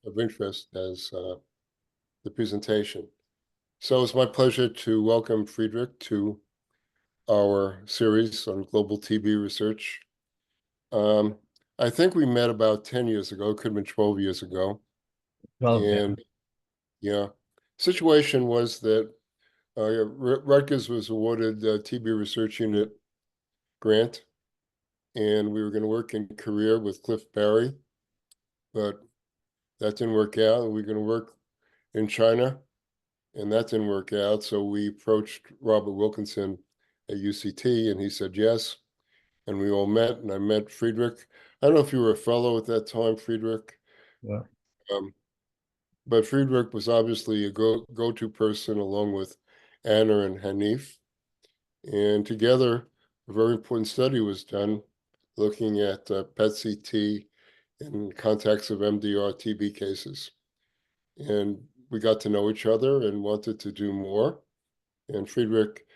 of interest as the presentation. So it's my pleasure to welcome Friedrich to our series on global TB research. I think we met about 10 years ago, could have been 12 years ago. Well, and yeah, situation was that Rutgers was awarded a TB Research Unit grant, and we were going to work in Korea with Cliff Barry, but that didn't work out. And we were going to work in China, and that didn't work out. So we approached Robert Wilkinson at UCT, and he said yes. And we all met, and I met Friedrich. I don't know if you were a fellow at that time, Friedrich. yeah. But Friedrich was obviously a go-to person along with Anna and Hanif. And together, a very important study was done looking at PET-CT in context of MDR TB cases. And we got to know each other and wanted to do more. And Friedrich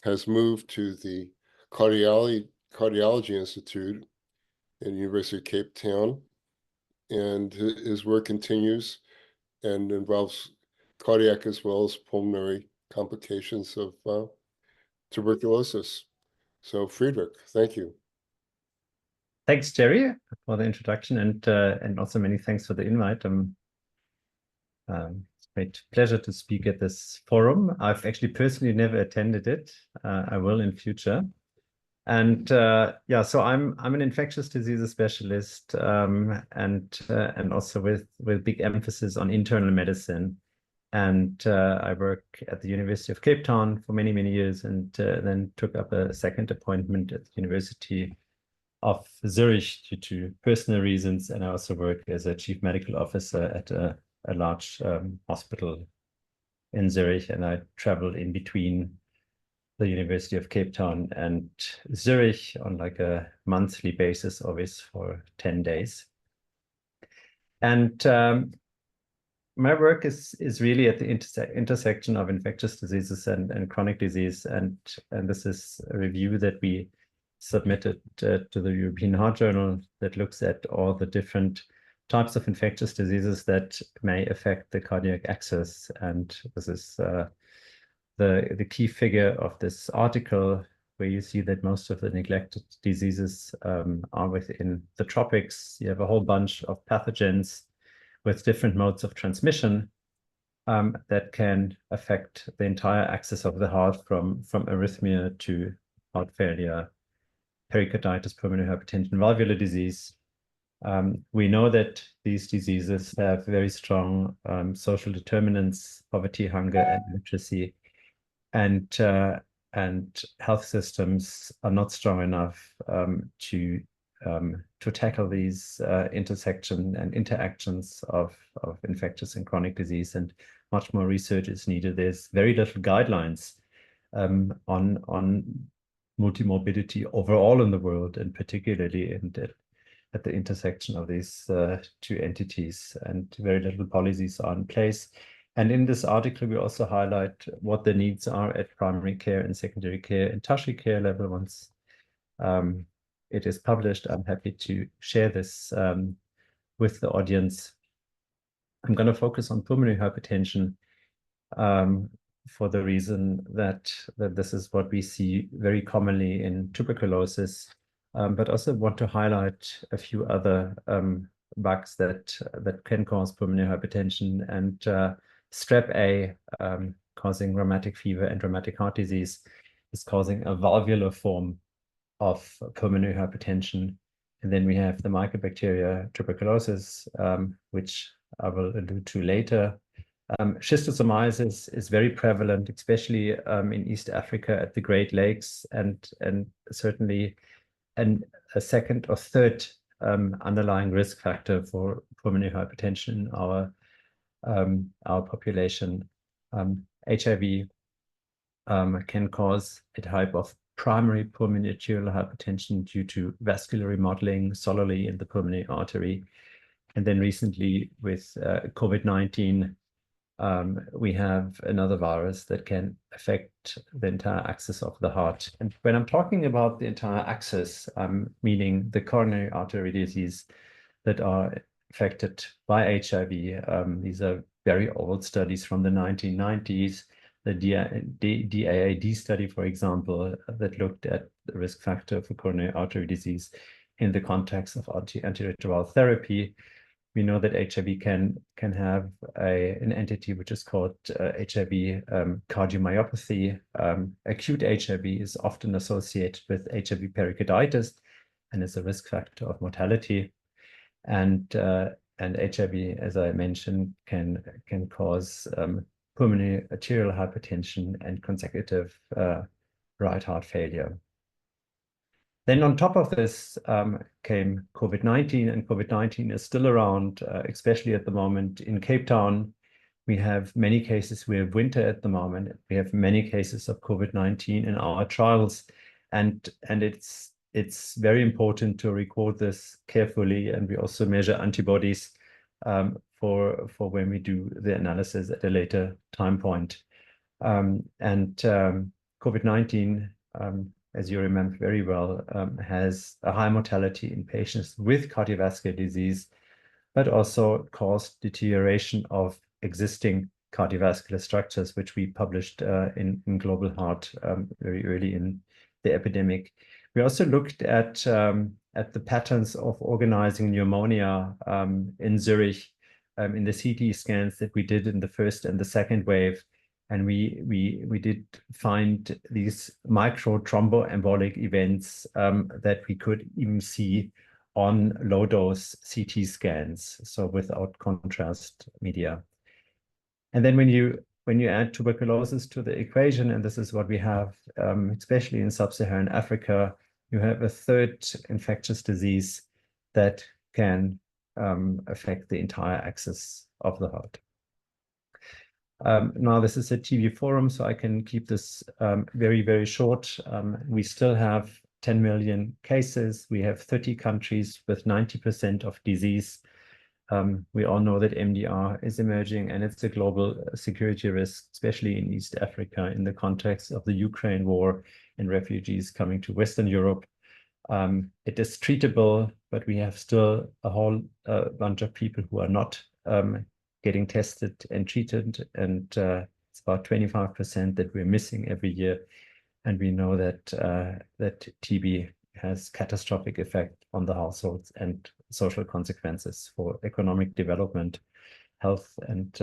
has moved to the Cardiology Institute at the University of Cape Town. And his work continues and involves cardiac as well as pulmonary complications of tuberculosis. So Friedrich, thank you. Thanks, Jerry, for the introduction, and also many thanks for the invite. It's a great pleasure to speak at this forum. I've actually personally never attended it. I will in future. And yeah, so I'm an infectious diseases specialist, and also with big emphasis on internal medicine. And I work at the University of Cape Town for many, many years, and then took up a second appointment at the University of Zurich due to personal reasons. And I also work as a chief medical officer at a large hospital in Zurich, and I travel in between the University of Cape Town and Zurich on like a monthly basis, always for 10 days. And my work is really at the intersection of infectious diseases and chronic disease. And this is a review that we submitted to the European Heart Journal that looks at all the different types of infectious diseases that may affect the cardiac axis. And this is the key figure of this article, where you see that most of the neglected diseases are within the tropics. You have a whole bunch of pathogens with different modes of transmission that can affect the entire axis of the heart, from arrhythmia to heart failure, pericarditis, pulmonary hypertension, valvular disease. We know that these diseases have very strong social determinants: poverty, hunger, and illiteracy. And health systems are not strong enough to tackle these intersection and interactions of infectious and chronic disease, and much more research is needed. There's very little guidelines on multimorbidity overall in the world, and particularly at the intersection of these two entities, and very little policies are in place. And in this article, we also highlight what the needs are at primary care and secondary care and tertiary care level. Once it is published, I'm happy to share this with the audience. I'm going to focus on pulmonary hypertension for the reason that this is what we see very commonly in tuberculosis, but also want to highlight a few other bugs that can cause pulmonary hypertension. And Strep A, causing rheumatic fever and rheumatic heart disease, is causing a valvular form of pulmonary hypertension. And then we have the Mycobacteria tuberculosis, which I will allude to later. Schistosomiasis is very prevalent, especially in East Africa at the Great Lakes, and certainly a second or third underlying risk factor for pulmonary hypertension in our population. HIV can cause a type of primary pulmonary arterial hypertension due to vascular remodeling solely in the pulmonary artery. And then recently with COVID-19, we have another virus that can affect the entire axis of the heart. And when I'm talking about the entire axis, I'm meaning the coronary artery disease that are affected by HIV. These are very old studies from the 1990s. The DAAD study, for example, that looked at the risk factor for coronary artery disease in the context of antiretroviral therapy. We know that HIV can have an entity which is called HIV cardiomyopathy. Acute HIV is often associated with HIV pericarditis and is a risk factor of mortality. And HIV, as I mentioned, can cause pulmonary arterial hypertension and consecutive right heart failure. Then on top of this came COVID-19, and COVID-19 is still around, especially at the moment in Cape Town. We have many cases. We have winter at the moment. We have many cases of COVID-19 in our trials, and it's very important to record this carefully, and we also measure antibodies for when we do the analysis at a later time point. COVID-19, as you remember very well, has a high mortality in patients with cardiovascular disease, but also caused deterioration of existing cardiovascular structures, which we published in Global Heart very early in the epidemic. We also looked at the patterns of organizing pneumonia in Zurich in the CT scans that we did in the first and the second wave. And we did find these micro thromboembolic events that we could even see on low dose CT scans, so without contrast media. And then when you add tuberculosis to the equation, and this is what we have, especially in sub-Saharan Africa, you have a third infectious disease that can affect the entire axis of the heart. Now, this is a TB forum, so I can keep this very, very short. We still have 10 million cases. We have 30 countries with 90% of disease. We all know that MDR is emerging, and it's a global security risk, especially in East Africa, in the context of the Ukraine war and refugees coming to Western Europe. It is treatable, but we have still a whole bunch of people who are not getting tested and treated, and it's about 25% that we're missing every year. And we know that that TB has catastrophic effect on the households and social consequences for economic development, health, and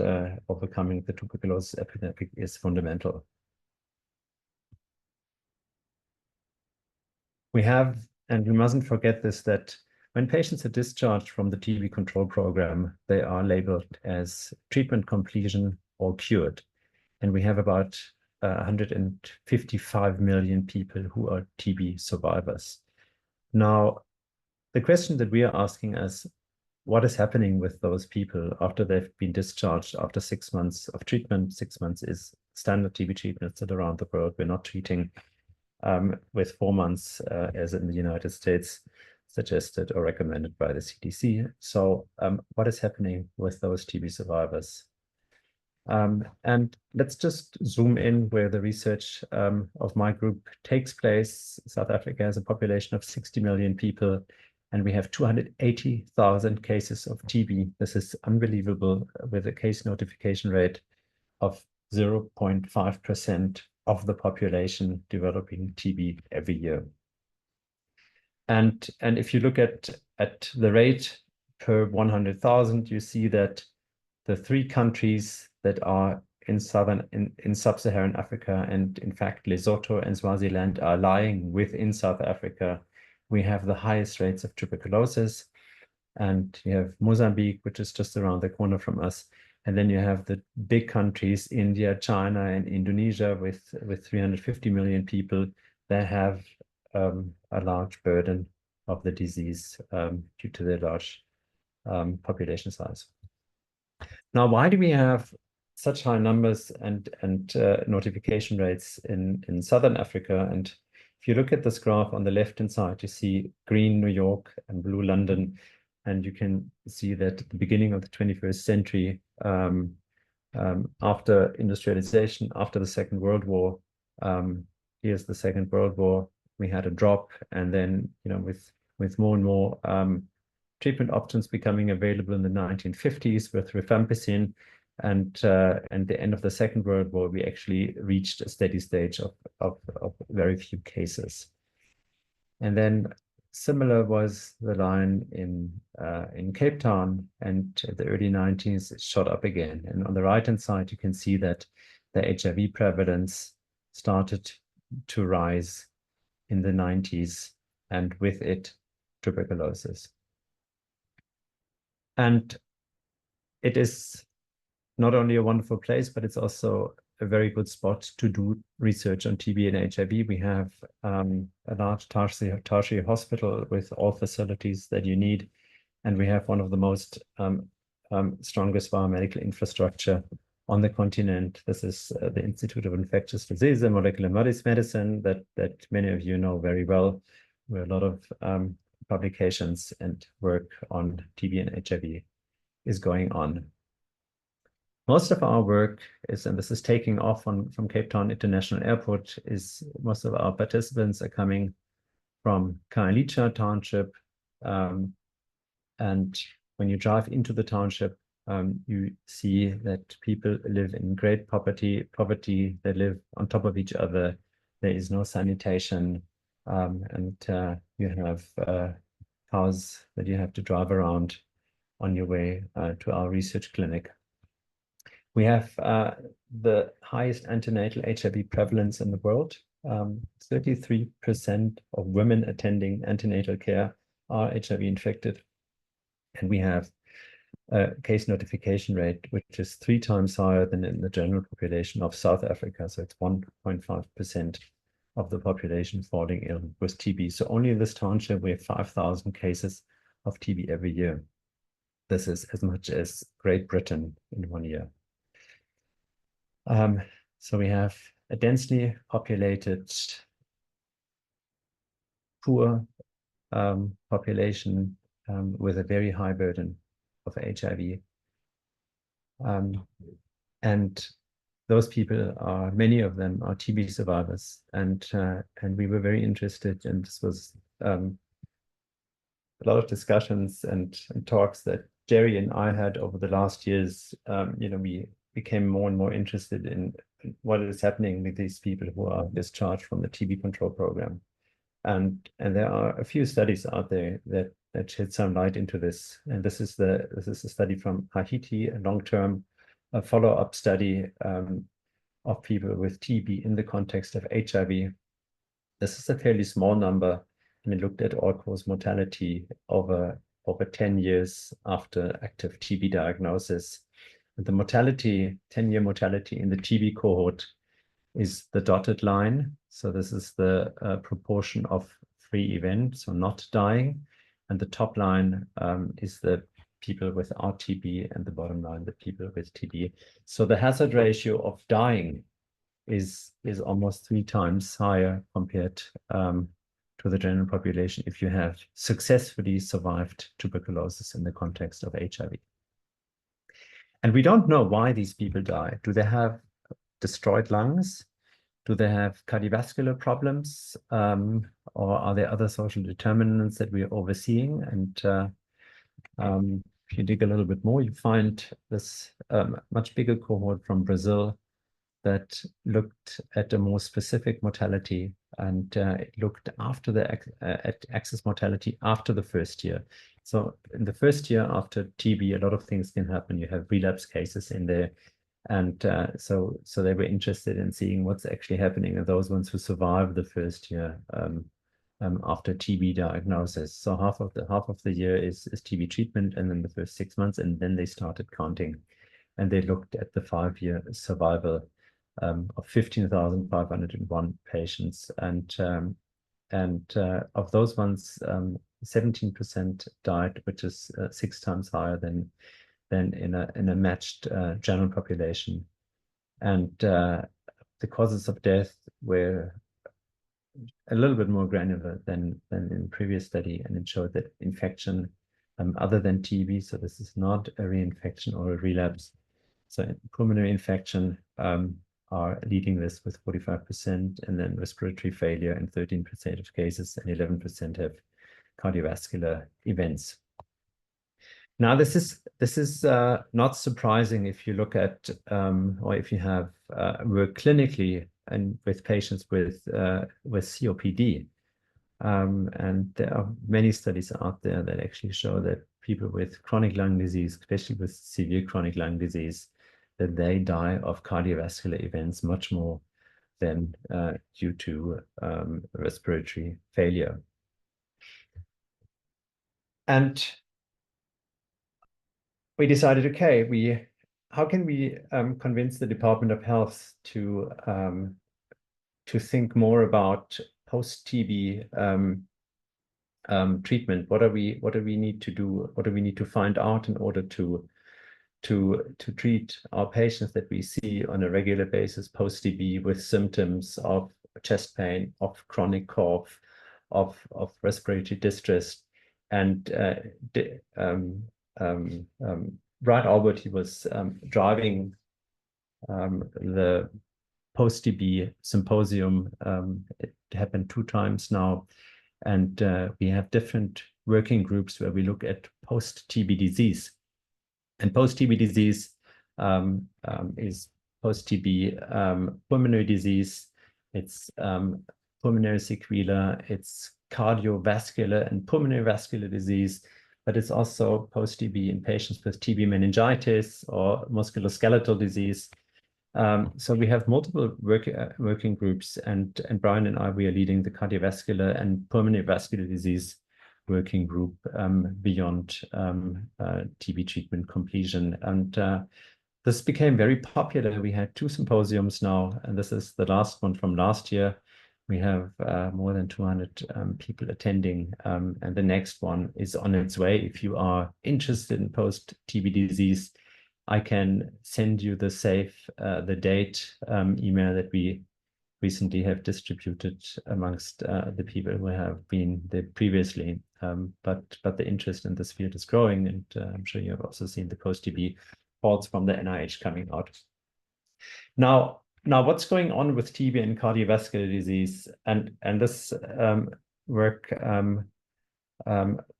overcoming the tuberculosis epidemic is fundamental. We have, and we mustn't forget this, that when patients are discharged from the TB control program, they are labeled as treatment completion or cured. And we have about 155 million people who are TB survivors. Now, the question that we are asking is, what is happening with those people after they've been discharged after 6 months of treatment? 6 months is standard TB treatment still around the world. We're not treating with 4 months as in the United States, suggested or recommended by the CDC. So what is happening with those TB survivors? And let's just zoom in where the research of my group takes place. South Africa has a population of 60 million people, and we have 280,000 cases of TB. This is unbelievable, with a case notification rate of 0.5% of the population developing TB every year. And if you look at the rate per 100,000, you see that the 3 countries that are in sub-Saharan Africa, and in fact Lesotho and Swaziland are lying within South Africa, we have the highest rates of tuberculosis. And you have Mozambique, which is just around the corner from us. And then you have the big countries, India, China, and Indonesia, with 350 million people that have a large burden of the disease due to their large population size. Now, why do we have such high numbers and notification rates in Southern Africa? And if you look at this graph on the left-hand side, you see green New York and blue London, and you can see that at the beginning of the 21st century, after industrialization, after the Second World War, here's the Second World War, we had a drop, and then with more and more treatment options becoming available in the 1950s with rifampicin, and the end of the Second World War, we actually reached a steady stage of very few cases. And then similar was the line in Cape Town, and in the early 90s, it shot up again. And on the right-hand side, you can see that the HIV prevalence started to rise in the 90s, and with it, tuberculosis. And it is not only a wonderful place, but it's also a very good spot to do research on TB and HIV. We have a large tertiary hospital with all facilities that you need, and we have one of the most strongest biomedical infrastructure on the continent. This is the Institute of Infectious Diseases and Molecular Medicine that many of you know very well, where a lot of publications and work on TB and HIV is going on. Most of our work is, and this is taking off from Cape Town International Airport, is most of our participants are coming from Khayelitsha Township. And when you drive into the township, you see that people live in great poverty. They live on top of each other. There is no sanitation, and you have cars that you have to drive around on your way to our research clinic. We have the highest antenatal HIV prevalence in the world. 33% of women attending antenatal care are HIV infected. And we have a case notification rate, which is 3 times higher than in the general population of South Africa. So it's 1.5% of the population falling ill with TB. So only in this township, we have 5,000 cases of TB every year. This is as much as Great Britain in 1 year. So we have a densely populated, poor population with a very high burden of HIV. And those people are, many of them are TB survivors. And we were very interested, and this was a lot of discussions and talks that Jerry and I had over the last years. We became more and more interested in what is happening with these people who are discharged from the TB control program. And there are a few studies out there that shed some light into this. And this is a study from Haiti, a long-term follow-up study of people with TB in the context of HIV. This is a fairly small number, and it looked at all-cause mortality over 10 years after active TB diagnosis. The mortality, 10-year mortality in the TB cohort is the dotted line. So this is the proportion of free events, so not dying. And the top line is the people without TB, and the bottom line, the people with TB. So the hazard ratio of dying is almost 3 times higher compared to the general population if you have successfully survived tuberculosis in the context of HIV. And we don't know why these people die. Do they have destroyed lungs? Do they have cardiovascular problems? Or are there other social determinants that we're overseeing? And if you dig a little bit more, you find this much bigger cohort from Brazil that looked at a more specific mortality, and it looked after at excess mortality after the first year. So in the first year after TB, a lot of things can happen. You have relapse cases in there. And so they were interested in seeing what's actually happening in those ones who survived the first year after TB diagnosis. So half of the year is TB treatment, and then the first 6 months, and then they started counting. And they looked at the 5-year survival of 15,501 patients. And of those ones, 17% died, which is 6 times higher than in a matched general population. And the causes of death were a little bit more granular than in the previous study, and it showed that infection other than TB, so this is not a reinfection or a relapse. So pulmonary infection are leading this with 45%, and then respiratory failure in 13% of cases, and 11% have cardiovascular events. Now, this is not surprising if you look at or if you have work clinically and with patients with COPD. And there are many studies out there that actually show that people with chronic lung disease, especially with severe chronic lung disease, that they die of cardiovascular events much more than due to respiratory failure. And we decided, okay, how can we convince the Department of Health to think more about post-TB treatment? What do we need to do? What do we need to find out in order to treat our patients that we see on a regular basis post-TB with symptoms of chest pain, of chronic cough, of respiratory distress? And Brian Albert, he was driving the post-TB symposium. It happened 2 times now. And we have different working groups where we look at post-TB disease. And post-TB disease is post-TB pulmonary disease. It's pulmonary sequela. It's cardiovascular and pulmonary vascular disease, but it's also post-TB in patients with TB meningitis or musculoskeletal disease. So we have multiple working groups, and Brian and I, we are leading the cardiovascular and pulmonary vascular disease working group beyond TB treatment completion. And this became very popular. We had 2 symposiums now, and this is the last one from last year. We have more than 200 people attending, and the next one is on its way. If you are interested in post-TB disease, I can send you the date email that we recently have distributed amongst the people who have been there previously. But the interest in this field is growing, and I'm sure you have also seen the post-TB reports from the NIH coming out. Now, what's going on with TB and cardiovascular disease? And this work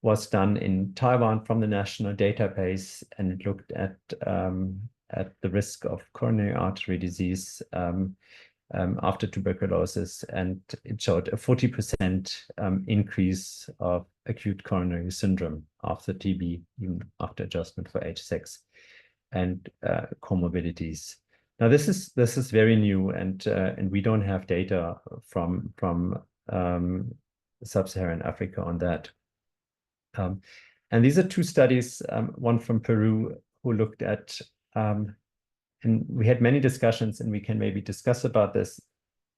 was done in Taiwan from the national database, and it looked at the risk of coronary artery disease after tuberculosis, and it showed a 40% increase of acute coronary syndrome after TB, even after adjustment for age, sex, and comorbidities. Now, this is very new, and we don't have data from sub-Saharan Africa on that. And these are 2 studies, one from Peru, who looked at, and we had many discussions, and we can maybe discuss about this,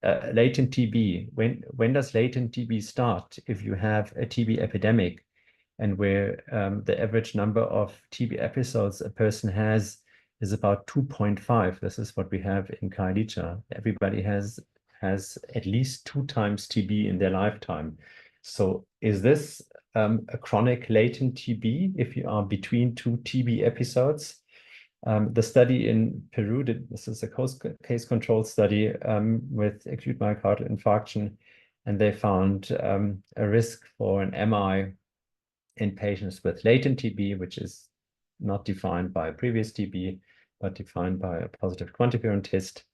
latent TB. When does latent TB start? If you have a TB epidemic, and where the average number of TB episodes a person has is about 2.5. This is what we have in Khayelitsha. Everybody has at least 2 times TB in their lifetime. So is this a chronic latent TB if you are between 2 TB episodes? The study in Peru, this is a case control study with acute myocardial infarction, and they found a risk for an MI in patients with latent TB, which is not defined by a previous TB, but defined by a positive quantiferon test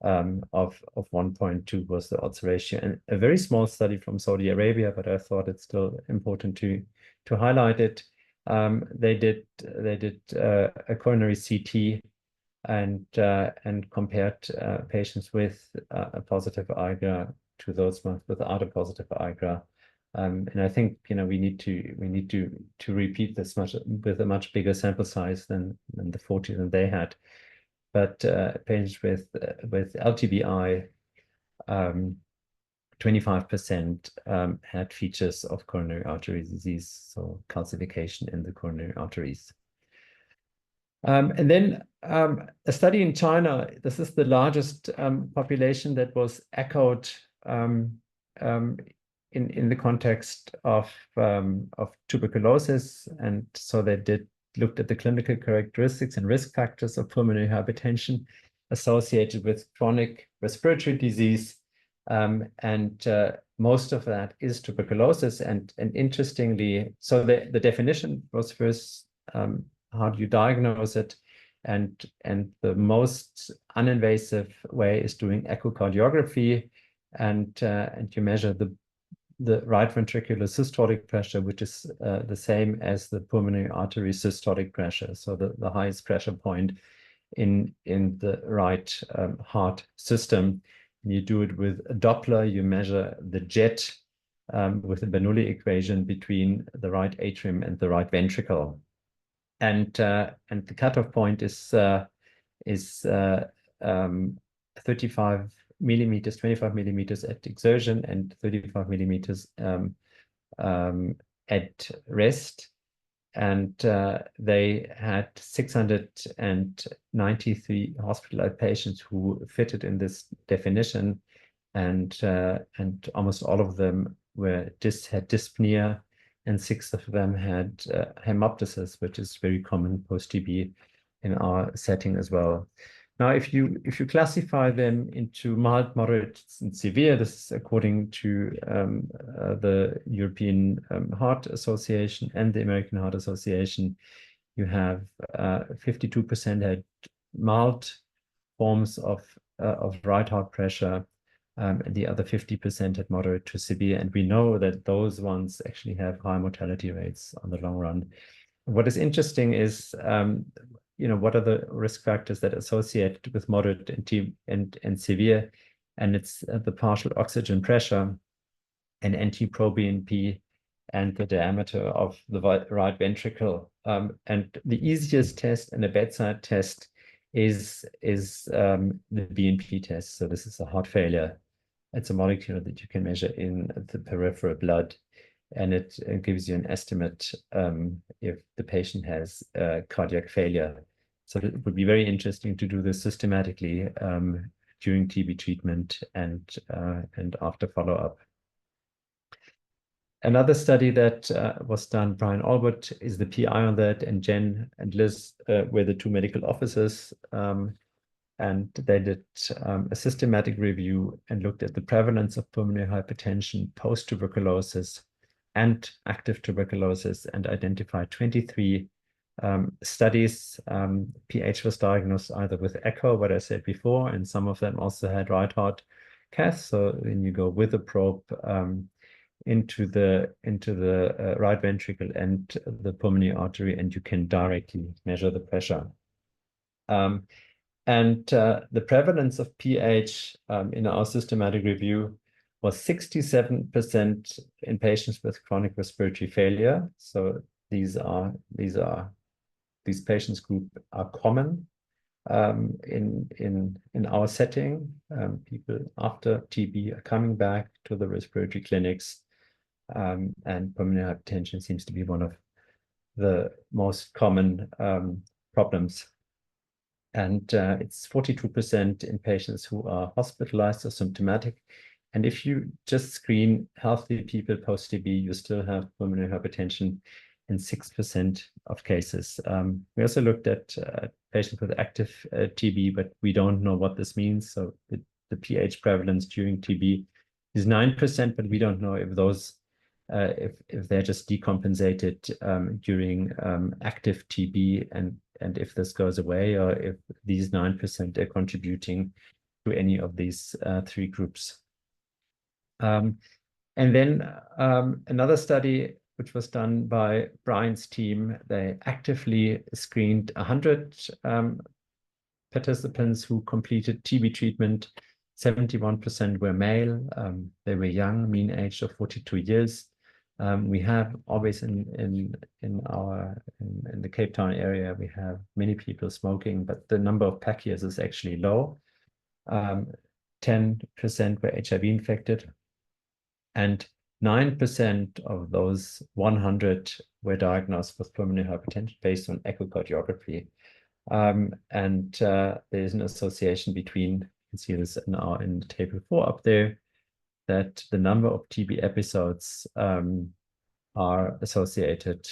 of 1.2 was the odds ratio. And a very small study from Saudi Arabia, but I thought it's still important to highlight it. They did a coronary CT and compared patients with a positive IGRA to those without a positive IGRA. And I think we need to repeat this with a much bigger sample size than the 40 that they had. But patients with LTBI, 25% had features of coronary artery disease, so calcification in the coronary arteries. And then a study in China. This is the largest population that was echoed in the context of tuberculosis, and so they looked at the clinical characteristics and risk factors of pulmonary hypertension associated with chronic respiratory disease, and most of that is tuberculosis. And interestingly, so the definition was first how do you diagnose it? And the most uninvasive way is doing echocardiography, and you measure the right ventricular systolic pressure, which is the same as the pulmonary artery systolic pressure, so the highest pressure point in the right heart system. You do it with a Doppler. You measure the jet with the Bernoulli equation between the right atrium and the right ventricle, and the cutoff point is 35 millimeters, 25 millimeters at exertion, and 35 millimeters at rest. And they had 693 hospitalized patients who fitted in this definition, and almost all of them had dyspnea, and 6 of them had hemoptysis, which is very common post-TB in our setting as well. Now, if you classify them into mild, moderate, and severe, this is according to the European Heart Association and the American Heart Association, you have 52% had mild forms of right heart pressure, and the other 50% had moderate to severe. And we know that those ones actually have high mortality rates on the long run. What is interesting is, what are the risk factors that associate with moderate and severe? And it's the partial oxygen pressure and NT-proBNP and the diameter of the right ventricle. And the easiest test and the bedside test is the BNP test. So this is a heart failure. It's a molecule that you can measure in the peripheral blood, and it gives you an estimate if the patient has cardiac failure. So it would be very interesting to do this systematically during TB treatment and after follow-up. Another study that was done, Brian Albert is the PI on that, and Jen and Liz were the 2 medical officers. And they did a systematic review and looked at the prevalence of pulmonary hypertension post-tuberculosis and active tuberculosis, and identified 23 studies. PH was diagnosed either with echo, what I said before, and some of them also had right heart cath. So then you go with a probe into the right ventricle and the pulmonary artery, and you can directly measure the pressure. And the prevalence of PH in our systematic review was 67% in patients with chronic respiratory failure. So these patients group are common in our setting. People after TB are coming back to the respiratory clinics, and pulmonary hypertension seems to be one of the most common problems. And it's 42% in patients who are hospitalized or symptomatic. And if you just screen healthy people post-TB, you still have pulmonary hypertension in 6% of cases. We also looked at patients with active TB, but we don't know what this means. So the PH prevalence during TB is 9%, but we don't know if those if they're just decompensated during active TB, and if this goes away, or if these 9% are contributing to any of these 3 groups. And then another study, which was done by Brian's team, they actively screened 100 participants who completed TB treatment. 71% were male. They were young, mean age of 42 years. We have always in the Cape Town area, we have many people smoking, but the number of pack years is actually low. 10% were HIV infected, and 9% of those 100 were diagnosed with pulmonary hypertension based on echocardiography. And there's an association between, you can see this in table 4 up there, that the number of TB episodes are associated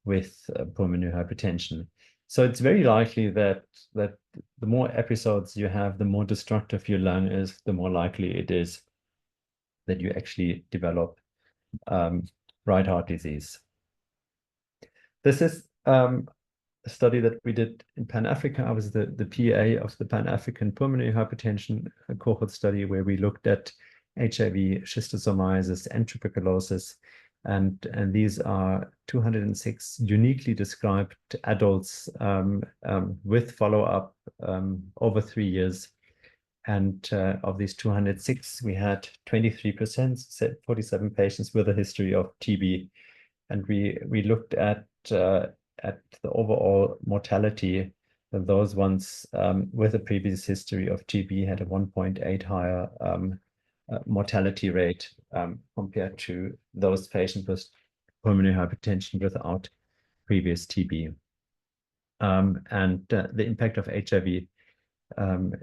with pulmonary hypertension. So it's very likely that the more episodes you have, the more destructive your lung is, the more likely it is that you actually develop right heart disease. This is a study that we did in Pan-Africa. I was the PA of the Pan-African Pulmonary Hypertension cohort study, where we looked at HIV, schistosomiasis, and tuberculosis. And these are 206 uniquely described adults with follow-up over 3 years. And of these 206, we had 23%, 47 patients with a history of TB. And we looked at the overall mortality. Those ones with a previous history of TB had a 1.8 higher mortality rate compared to those patients with pulmonary hypertension without previous TB. And the impact of HIV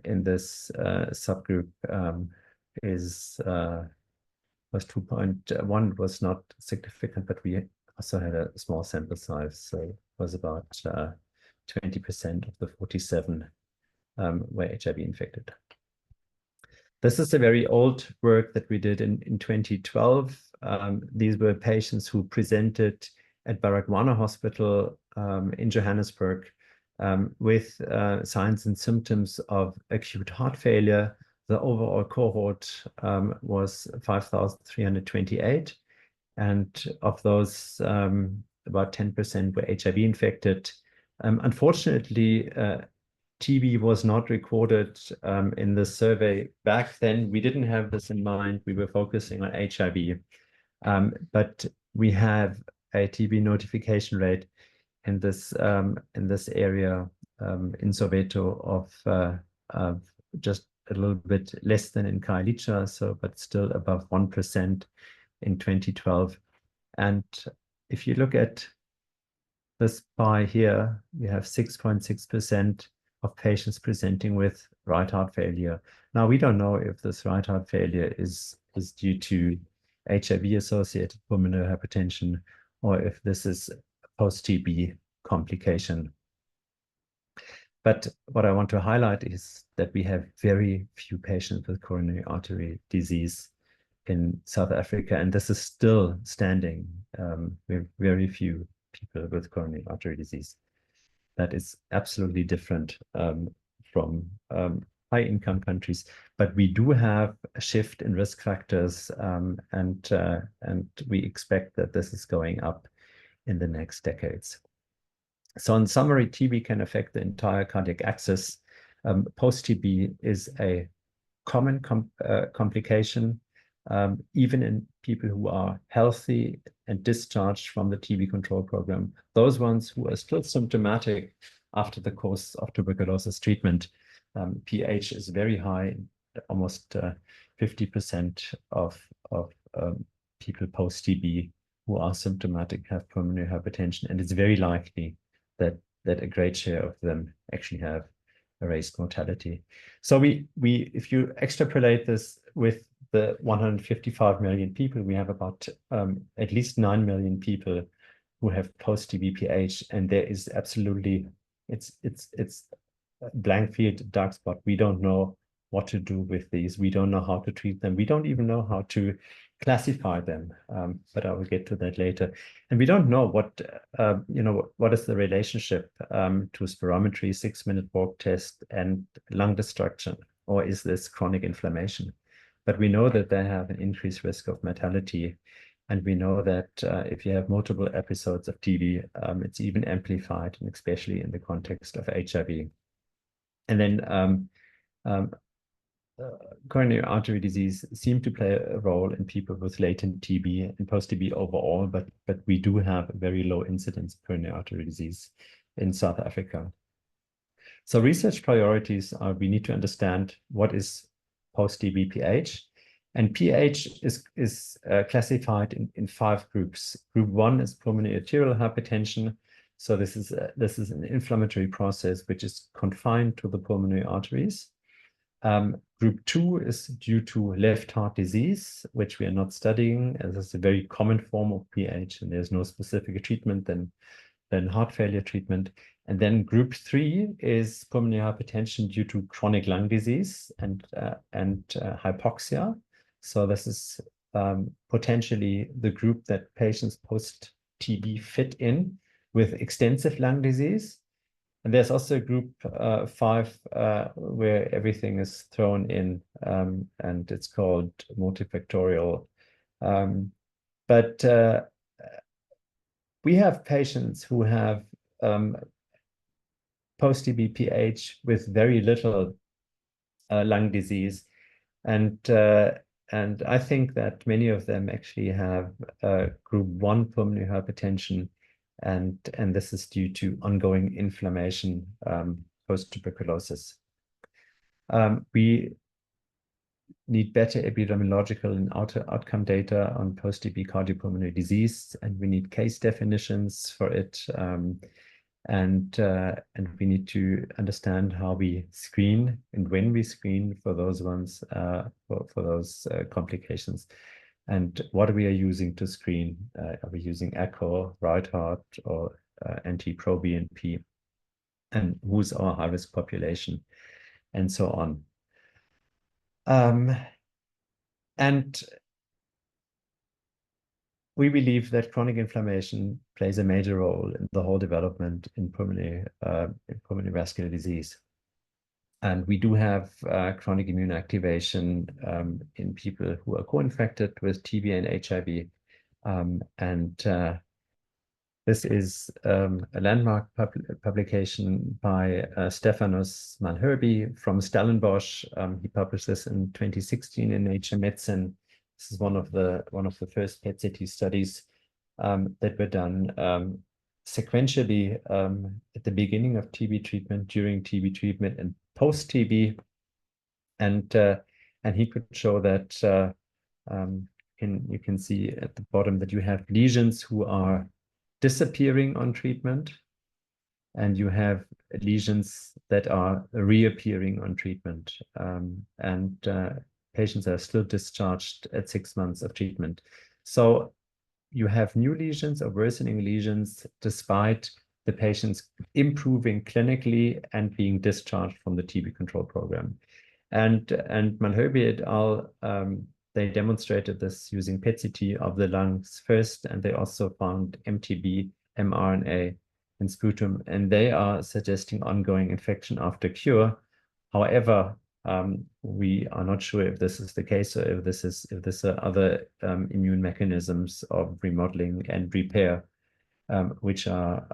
in this subgroup was 2.1, was not significant, but we also had a small sample size, so it was about 20% of the 47 were HIV infected. This is a very old work that we did in 2012. These were patients who presented at Baragwanath Hospital in Johannesburg with signs and symptoms of acute heart failure. The overall cohort was 5,328. And of those, about 10% were HIV infected. Unfortunately, TB was not recorded in the survey. Back then, we didn't have this in mind. We were focusing on HIV. But we have a TB notification rate in this area in Soweto of just a little bit less than in Khayelitsha, so but still above 1% in 2012. And if you look at this pie here, you have 6.6% of patients presenting with right heart failure. Now, we don't know if this right heart failure is due to HIV-associated pulmonary hypertension or if this is a post-TB complication. But what I want to highlight is that we have very few patients with coronary artery disease in South Africa, and this is still standing. We have very few people with coronary artery disease. That is absolutely different from high-income countries, but we do have a shift in risk factors, and we expect that this is going up in the next decades. So in summary, TB can affect the entire cardiac axis. Post-TB is a common complication, even in people who are healthy and discharged from the TB control program. Those ones who are still symptomatic after the course of tuberculosis treatment, pH is very high. Almost 50% of people post-TB who are symptomatic have pulmonary hypertension, and it's very likely that a great share of them actually have a raised mortality. So if you extrapolate this with the 155 million people, we have about at least 9 million people who have post-TB pH, and there is absolutely, it's a blank field, dark spot. We don't know what to do with these. We don't know how to treat them. We don't even know how to classify them, but I will get to that later. And we don't know what is the relationship to spirometry, 6-minute walk test, and lung destruction, or is this chronic inflammation? But we know that they have an increased risk of mortality, and we know that if you have multiple episodes of TB, it's even amplified, and especially in the context of HIV. And then coronary artery disease seem to play a role in people with latent TB and post-TB overall, but we do have a very low incidence of coronary artery disease in South Africa. So research priorities are, we need to understand what is post-TB pH, and pH is classified in 5 groups. Group 1 is pulmonary arterial hypertension. So this is an inflammatory process which is confined to the pulmonary arteries. Group 2 is due to left heart disease, which we are not studying, as it's a very common form of PH, and there's no specific treatment than heart failure treatment. And then group 3 is pulmonary hypertension due to chronic lung disease and hypoxia. So this is potentially the group that patients post-TB fit in. with extensive lung disease. And there's also a group 5 where everything is thrown in, and it's called multifactorial. But we have patients who have post-TB PH with very little lung disease, and I think that many of them actually have group 1 pulmonary hypertension, and this is due to ongoing inflammation post-tuberculosis. We need better epidemiological and outcome data on post-TB cardiopulmonary disease, and we need case definitions for it. And we need to understand how we screen and when we screen for those ones, for those complications, and what we are using to screen. Are we using echo, right heart, or NT-proBNP, and who's our high-risk population, and so on. And we believe that chronic inflammation plays a major role in the whole development in pulmonary vascular disease. And we do have chronic immune activation in people who are co-infected with TB and HIV. This is a landmark publication by Stefanos Manherby from Stellenbosch. He published this in 2016 in Nature Medicine. This is one of the first PET-CT studies that were done sequentially at the beginning of TB treatment, during TB treatment, and post-TB. And he could show that you can see at the bottom that you have lesions who are disappearing on treatment, and you have lesions that are reappearing on treatment. Patients are still discharged at 6 months of treatment. So you have new lesions or worsening lesions despite the patients improving clinically and being discharged from the TB control program. And Manherby et al., they demonstrated this using PET-CT of the lungs first, and they also found MTB, mRNA, and sputum, and they are suggesting ongoing infection after cure. However, we are not sure if this is the case, or if this are other immune mechanisms of remodeling and repair, which are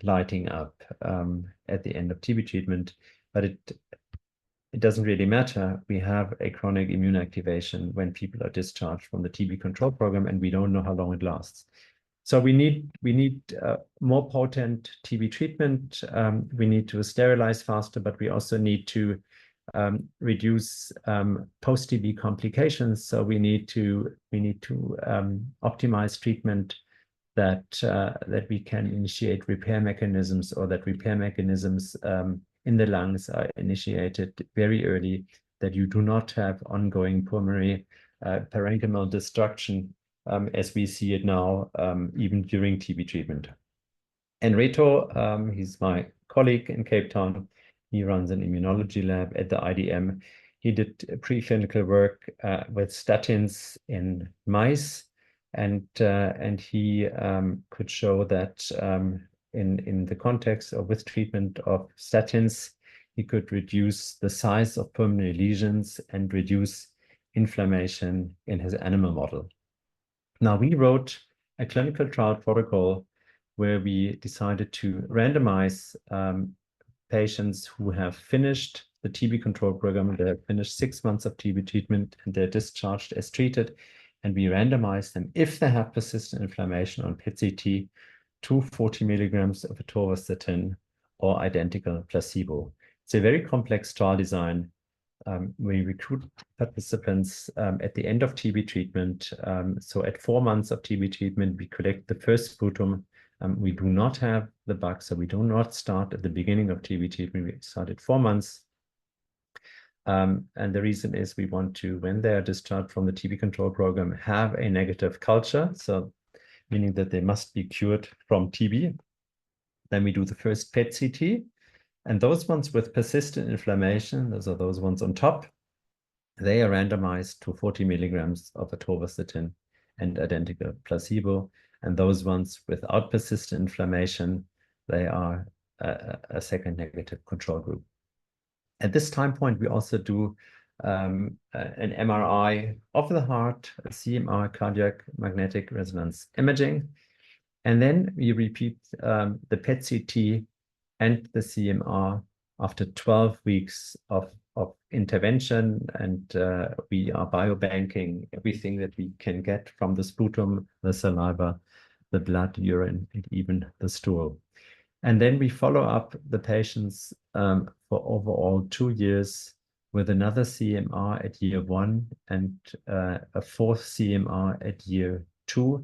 lighting up at the end of TB treatment. But it doesn't really matter. We have a chronic immune activation when people are discharged from the TB control program, and we don't know how long it lasts. So we need more potent TB treatment. We need to sterilize faster, but we also need to reduce post-TB complications. So we need to optimize treatment that we can initiate repair mechanisms, or that repair mechanisms in the lungs are initiated very early, that you do not have ongoing pulmonary parenchymal destruction as we see it now, even during TB treatment. And Reto, he's my colleague in Cape Town. He runs an immunology lab at the IDM. He did preclinical work with statins in mice, and he could show that in the context or with treatment of statins, he could reduce the size of pulmonary lesions and reduce inflammation in his animal model. Now, we wrote a clinical trial protocol where we decided to randomize patients who have finished the TB control program. They have finished 6 months of TB treatment, and they're discharged as treated. And we randomize them, if they have persistent inflammation, on PET-CT to 40 milligrams of atorvastatin or identical placebo. It's a very complex trial design. We recruit participants at the end of TB treatment. So at 4 months of TB treatment, we collect the first sputum. We do not have the bug, so we do not start at the beginning of TB treatment. We start at 4 months. And the reason is we want to, when they are discharged from the TB control program, have a negative culture. So meaning that they must be cured from TB. Then we do the first PET-CT. And those ones with persistent inflammation, those are those ones on top, they are randomized to 40 milligrams of atorvastatin and identical placebo. And those ones without persistent inflammation, they are a second negative control group. At this time point, we also do an MRI of the heart, a CMR, cardiac magnetic resonance imaging. And then we repeat the PET-CT and the CMR after 12 weeks of intervention. And we are biobanking everything that we can get from the sputum, the saliva, the blood, urine, and even the stool. And then we follow up the patients for overall 2 years with another CMR at year 1 and a fourth CMR at year 2.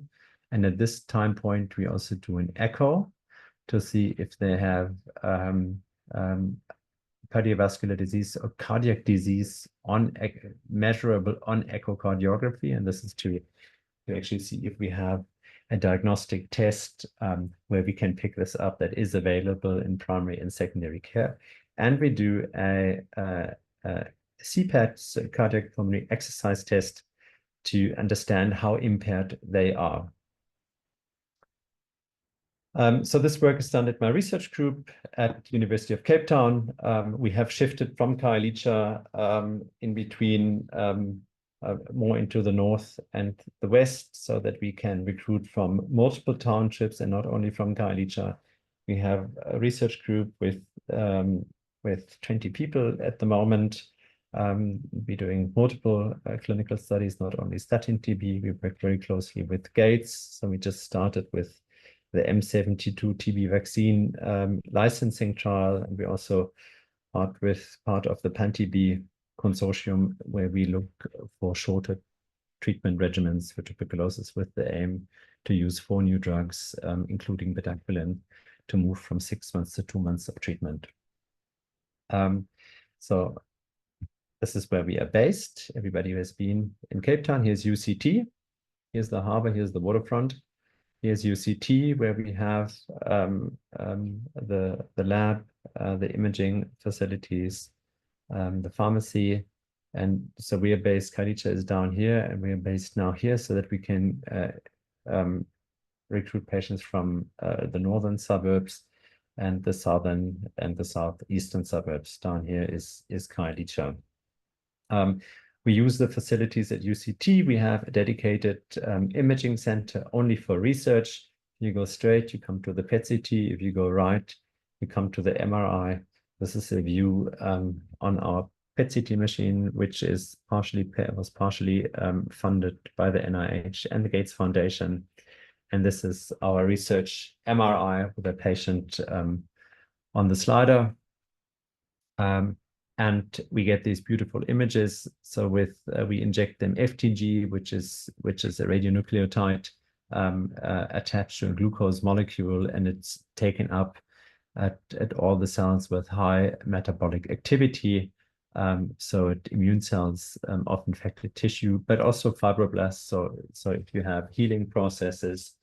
And at this time point, we also do an echo to see if they have cardiovascular disease or cardiac disease measurable on echocardiography. And this is to actually see if we have a diagnostic test where we can pick this up that is available in primary and secondary care. And we do a CPAT, so cardiac pulmonary exercise test, to understand how impaired they are. So this work is done at my research group at University of Cape Town. We have shifted from Khayelitsha in between more into the north and the west so that we can recruit from multiple townships and not only from Khayelitsha. We have a research group with 20 people at the moment. We're doing multiple clinical studies, not only StatinTB. We work very closely with Gates. So we just started with the M72 TB vaccine licensing trial. And we also part of the PanTB consortium, where we look for shorter treatment regimens for tuberculosis with the aim to use 4 new drugs, including bedaquiline, to move from 6 months to 2 months of treatment. So this is where we are based. Everybody who has been in Cape Town, here's UCT. Here's the harbor, here's the waterfront. Here's UCT, where we have the lab, the imaging facilities, the pharmacy. And so we are based, Khayelitsha is down here, and we are based now here so that we can recruit patients from the northern suburbs and the southern and the southeastern suburbs. Down here is Khayelitsha. We use the facilities at UCT. We have a dedicated imaging center only for research. You go straight, you come to the PET-CT. If you go right, you come to the MRI. This is a view on our PET-CT machine, which was partially funded by the NIH and the Gates Foundation. And this is our research MRI with a patient on the slider. And we get these beautiful images. So we inject them FTG, which is a radionucleotide attached to a glucose molecule, and it's taken up at all the cells with high metabolic activity. So immune cells of infected tissue, but also fibroblasts. So if you have healing processes,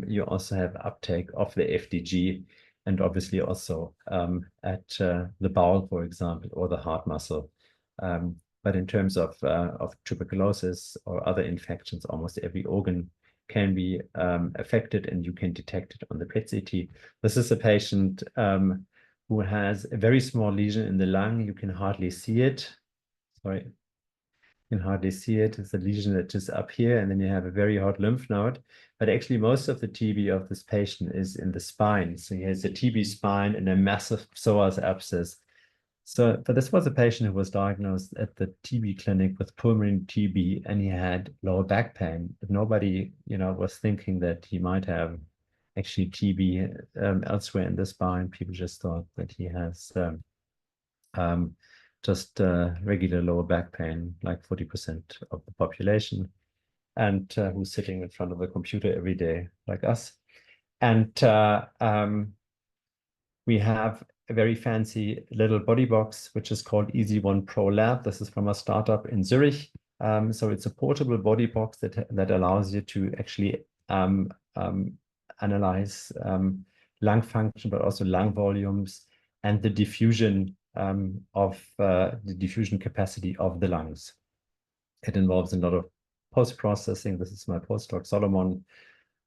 you also have uptake of the FDG. And obviously also at the bowel, for example, or the heart muscle. But in terms of tuberculosis or other infections, almost every organ can be affected, and you can detect it on the PET-CT. This is a patient who has a very small lesion in the lung. You can hardly see it. Sorry. You can hardly see it. It's a lesion that is up here, and then you have a very hot lymph node. But actually, most of the TB of this patient is in the spine. So he has a TB spine and a massive psoas abscess. But this was a patient who was diagnosed at the TB clinic with pulmonary TB, and he had lower back pain. But nobody, was thinking that he might have actually TB elsewhere in the spine. People just thought that he has just regular lower back pain, like 40% of the population, and who's sitting in front of a computer every day, like us. And we have a very fancy little body box, which is called EZ1 Pro Lab. This is from a startup in Zurich. So it's a portable body box that allows you to actually analyze lung function, but also lung volumes and the diffusion of the diffusion capacity of the lungs. It involves a lot of post-processing. This is my postdoc, Solomon.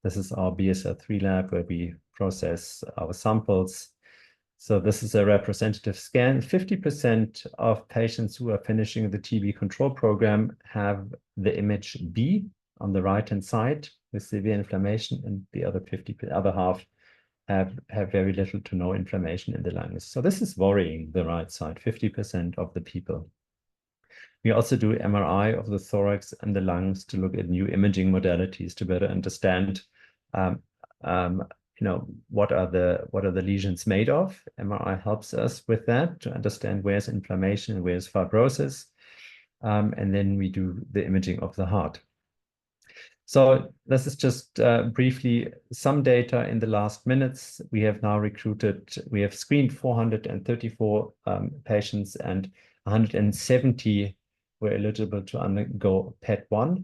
This is our BSL-3 lab where we process our samples. So this is a representative scan. 50% of patients who are finishing the TB control program have the image B on the right-hand side with severe inflammation, and the other half have very little to no inflammation in the lungs. So this is worrying, the right side, 50% of the people. We also do MRI of the thorax and the lungs to look at new imaging modalities to better understand, what are the lesions made of. MRI helps us with that to understand where's inflammation and where's fibrosis. And then we do the imaging of the heart. So this is just briefly some data in the last minutes. We have screened 434 patients, and 170 were eligible to undergo PET-1.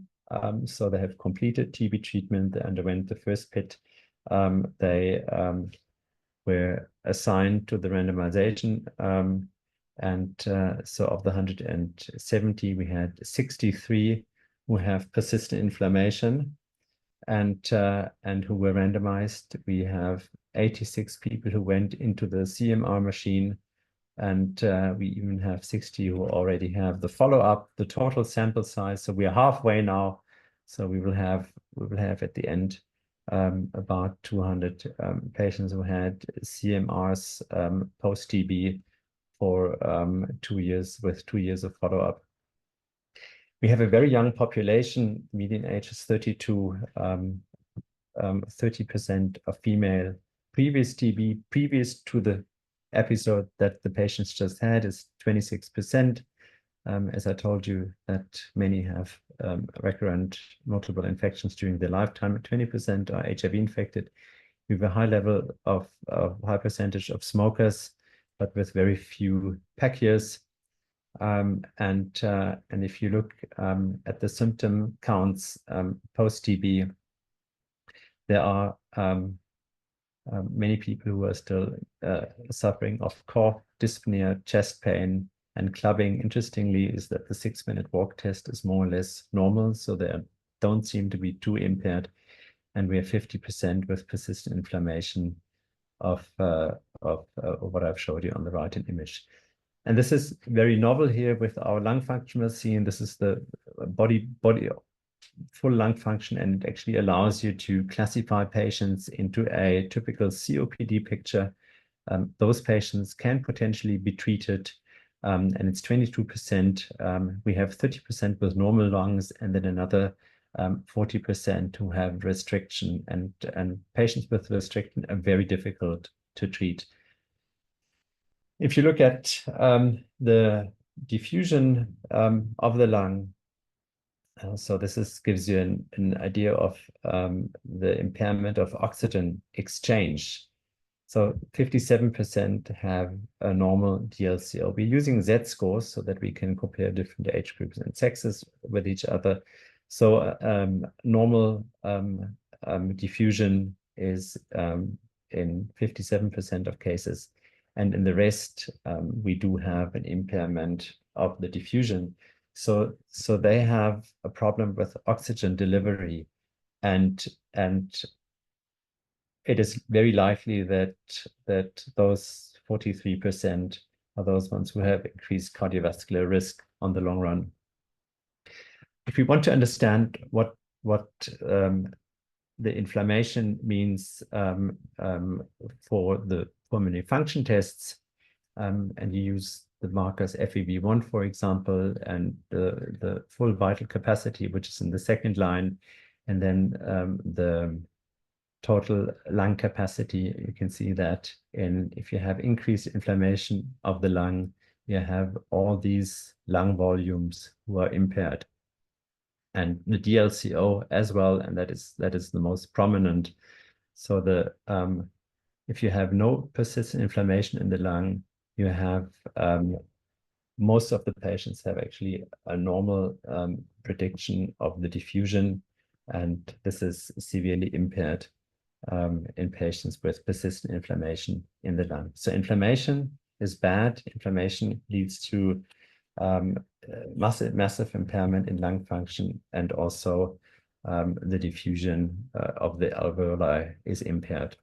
So they have completed TB treatment, they underwent the first PET. They were assigned to the randomization. So of the 170, we had 63 who have persistent inflammation and who were randomized. We have 86 people who went into the CMR machine, and we even have 60 who already have the follow-up, the total sample size. So we are halfway now. So we will have at the end about 200 patients who had CMRs post-TB for 2 years, with 2 years of follow-up. We have a very young population. Median age is 32. 30% are female. Previous TB, previous to the episode that the patients just had, is 26%. As I told you, that many have recurrent multiple infections during their lifetime. 20% are HIV infected. We have a high percentage of smokers, but with very few pack years. And if you look at the symptom counts post-TB, there are many people who are still suffering of cough, dyspnea, chest pain, and clubbing. Interestingly, is that the 6-minute walk test is more or less normal, so they don't seem to be too impaired. And we have 50% with persistent inflammation of what I've showed you on the right-hand image. And this is very novel here with our lung function machine. This is the body full lung function, and it actually allows you to classify patients into a typical COPD picture. Those patients can potentially be treated, and it's 22%. We have 30% with normal lungs, and then another 40% who have restriction, and patients with restriction are very difficult to treat. If you look at the diffusion of the lung, so this gives you an idea of the impairment of oxygen exchange. So 57% have a normal DLCO. We're using Z-scores so that we can compare different age groups and sexes with each other. So normal diffusion is in 57% of cases. And in the rest, we do have an impairment of the diffusion. So they have a problem with oxygen delivery, and it is very likely that those 43% are those ones who have increased cardiovascular risk on the long run. If we want to understand what the inflammation means for the pulmonary function tests, and you use the markers FEV1, for example, and the full vital capacity, which is in the second line, and then the total lung capacity, you can see that if you have increased inflammation of the lung, you have all these lung volumes who are impaired, and the DLCO as well, and that is the most prominent. So if you have no persistent inflammation in the lung, you have most of the patients have actually a normal prediction of the diffusion, and this is severely impaired in patients with persistent inflammation in the lung. So inflammation is bad. Inflammation leads to massive impairment in lung function, and also the diffusion of the alveoli is impaired.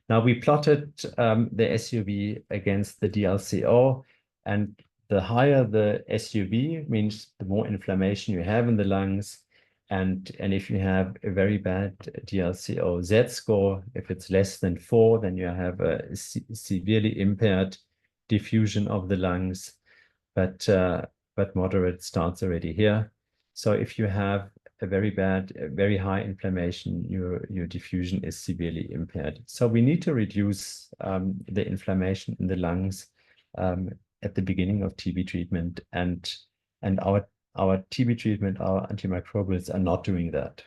Now we plotted the SUV against the DLCO, and the higher the SUV means the more inflammation you have in the lungs. And if you have a very bad DLCO Z-score, if it's less than 4, then you have a severely impaired diffusion of the lungs, but moderate starts already here. So if you have a very bad, very high inflammation, your diffusion is severely impaired. So we need to reduce the inflammation in the lungs at the beginning of TB treatment, and our TB treatment, our antimicrobials are not doing that.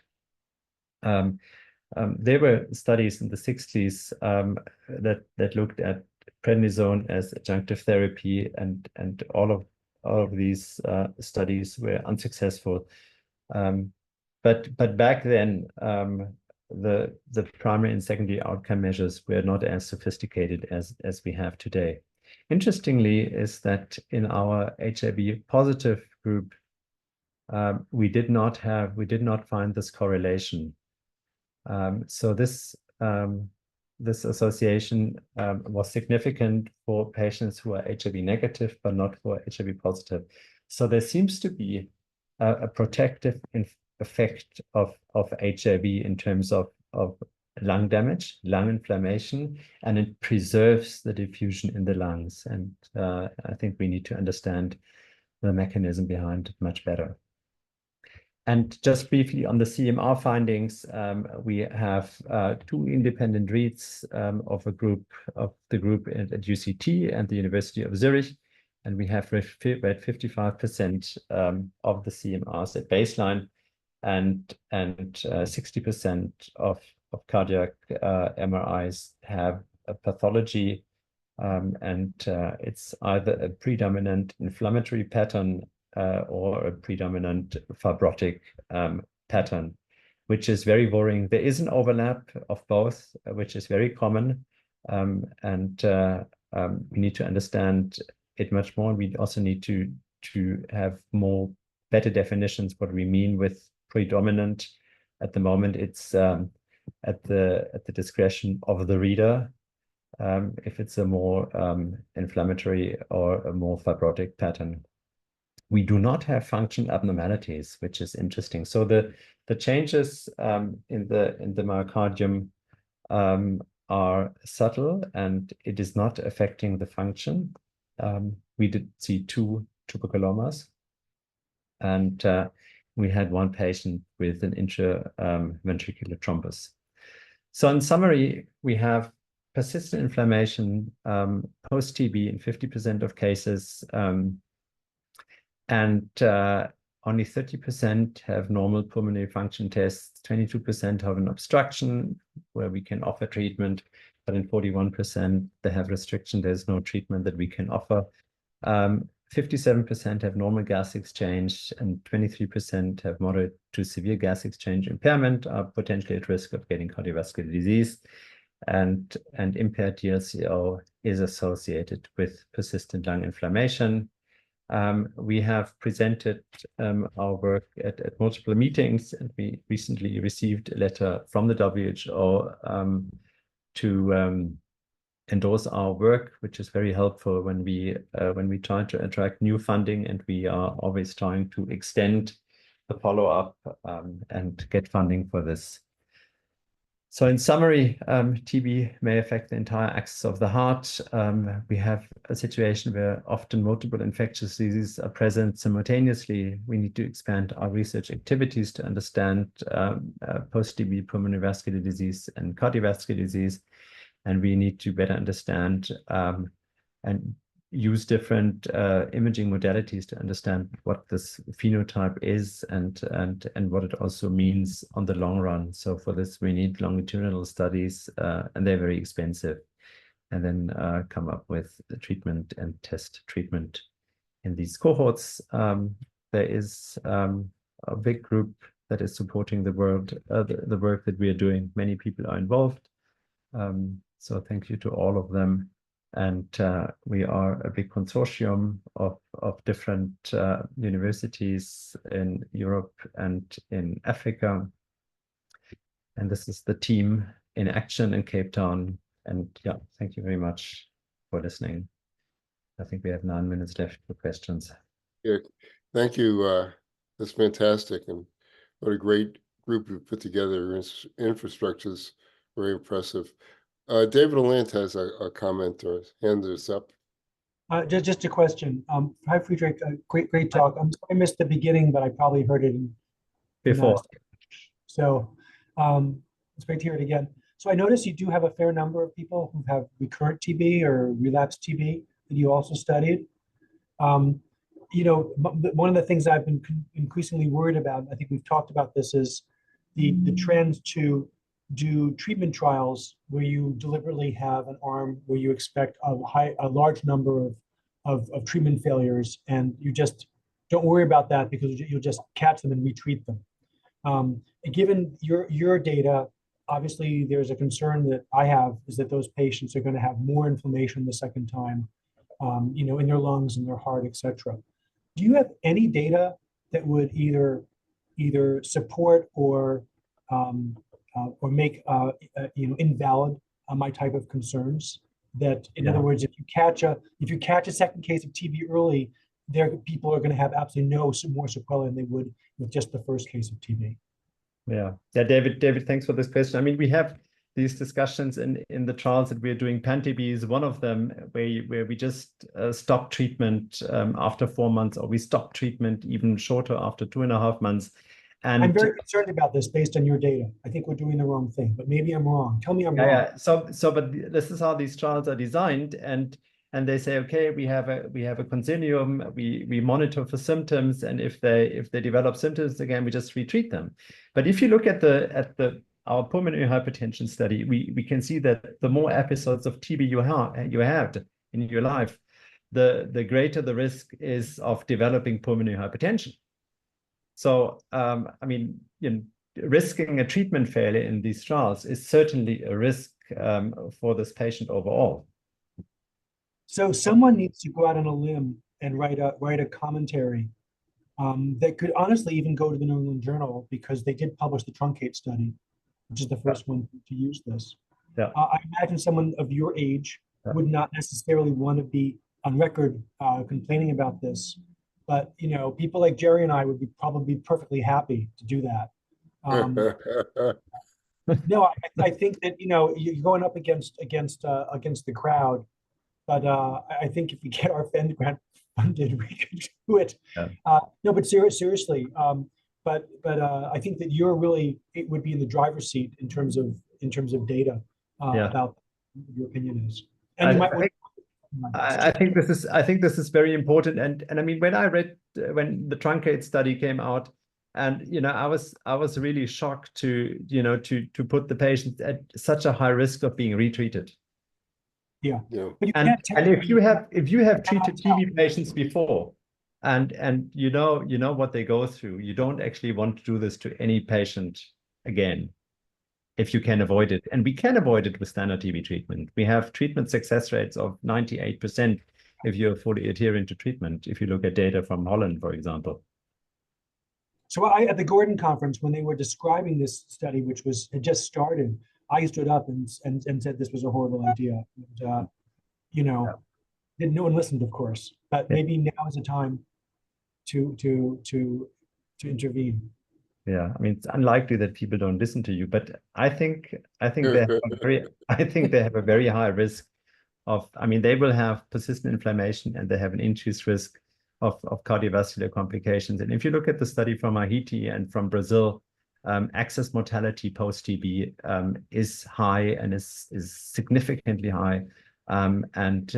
There were studies in the 60s that looked at prednisone as adjunctive therapy, and all of these studies were unsuccessful. But back then, the primary and secondary outcome measures were not as sophisticated as we have today. Interestingly, is that in our HIV positive group, we did not find this correlation. So this association was significant for patients who are HIV negative, but not for HIV positive. So there seems to be a protective effect of HIV in terms of lung damage, lung inflammation, and it preserves the diffusion in the lungs. And I think we need to understand the mechanism behind it much better. And just briefly on the CMR findings, we have 2 independent reads of the group at UCT and the University of Zurich, and we have read 55% of the CMRs at baseline, and 60% of cardiac MRIs have a pathology, and it's either a predominant inflammatory pattern or a predominant fibrotic pattern, which is very worrying. There is an overlap of both, which is very common, and we need to understand it much more. We also need to have better definitions what we mean with predominant. At the moment, it's at the discretion of the reader if it's a more inflammatory or a more fibrotic pattern. We do not have function abnormalities, which is interesting. So the changes in the myocardium are subtle, and it is not affecting the function. We did see 2 tuberculomas, and we had 1 patient with an intraventricular thrombus. So in summary, we have persistent inflammation post-TB in 50% of cases, and only 30% have normal pulmonary function tests, 22% have an obstruction where we can offer treatment, but in 41% they have restriction. There's no treatment that we can offer. 57% have normal gas exchange, and 23% have moderate to severe gas exchange impairment, are potentially at risk of getting cardiovascular disease, and impaired DLCO is associated with persistent lung inflammation. We have presented our work at multiple meetings, and we recently received a letter from the WHO to endorse our work, which is very helpful when we try to attract new funding, and we are always trying to extend the follow-up and get funding for this. So in summary, TB may affect the entire axis of the heart. We have a situation where often multiple infectious diseases are present simultaneously. We need to expand our research activities to understand post-TB pulmonary vascular disease and cardiovascular disease. And we need to better understand and use different imaging modalities to understand what this phenotype is and what it also means on the long run. So for this, we need longitudinal studies, and they're very expensive, and then come up with the treatment and test treatment in these cohorts. There is a big group that is supporting the work that we are doing. Many people are involved. So thank you to all of them. And we are a big consortium of different universities in Europe and in Africa. And this is the team in action in Cape Town. And yeah, thank you very much for listening. I think we have 9 minutes left for questions. Yeah, thank you. That's fantastic. And what a great group you put together. Infrastructure's very impressive. David Alant has a comment or hand is up. Just a question. Hi, Friedrich. Great talk. I missed the beginning, but I probably heard it Before. So it's great to hear it again. So I noticed you do have a fair number of people who have recurrent TB or relapsed TB that you also studied. You know, one of the things I've been increasingly worried about, I think we've talked about this, is the trend to do treatment trials where you deliberately have an arm where you expect a large number of treatment failures, and you just don't worry about that because you'll just catch them and retreat them. Given your data, obviously there's a concern that I have is that those patients are going to have more inflammation the second time, you know, in their lungs and their heart, etc. Do you have any data that would either support or make you know, invalid my type of concerns? That, in other words, if you catch a second case of TB early, people are going to have absolutely no more sequelae than they would with just the first case of TB. Yeah, David, thanks for this question. I mean, we have these discussions in the trials that we're doing. PanTB is one of them, where we just stop treatment after 4 months, or we stop treatment even shorter after 2.5 months. And I'm very concerned about this based on your data. I think we're doing the wrong thing, but maybe I'm wrong. Tell me I'm wrong. Yeah. But this is how these trials are designed, and they say, okay, we have a continuum. We monitor for symptoms, and if they develop symptoms again, we just retreat them. But if you look at our pulmonary hypertension study, we can see that the more episodes of TB you had in your life, the greater the risk is of developing pulmonary hypertension. So, I mean, you know, risking a treatment failure in these trials is certainly a risk for this patient overall. So someone needs to go out on a limb and write a commentary that could honestly even go to the New England Journal, because they did publish the Truncate study, which is the first one to use this. Yeah. I imagine someone of your age would not necessarily want to be on record complaining about this. But, you know, people like Jerry and I would probably be perfectly happy to do that. No, I think that, you know, you're going up against the crowd. But I think if we get our Fend grant funded, we can do it. Yeah. No, but seriously. But I think that it would be in the driver's seat in terms of data about what your opinion is. And I think this is very important. And I mean, when I read when the Truncate study came out, and you know, I was really shocked to put the patients at such a high risk of being retreated. Yeah. But you can't tell. And if you have treated TB patients before, and you know what they go through, you don't actually want to do this to any patient again, if you can avoid it. And we can avoid it with standard TB treatment. We have treatment success rates of 98% if you're fully adhering to treatment, if you look at data from Holland, for example. So at the Gordon conference, when they were describing this study, which had just started, I stood up and said this was a horrible idea. And, you know, no one listened, of course, but maybe now is the time to intervene. Yeah, I mean, it's unlikely that people don't listen to you, but I think they have a very high risk of, I mean, they will have persistent inflammation, and they have an increased risk of cardiovascular complications. And if you look at the study from Haiti and from Brazil, excess mortality post-TB is high, and is significantly high, and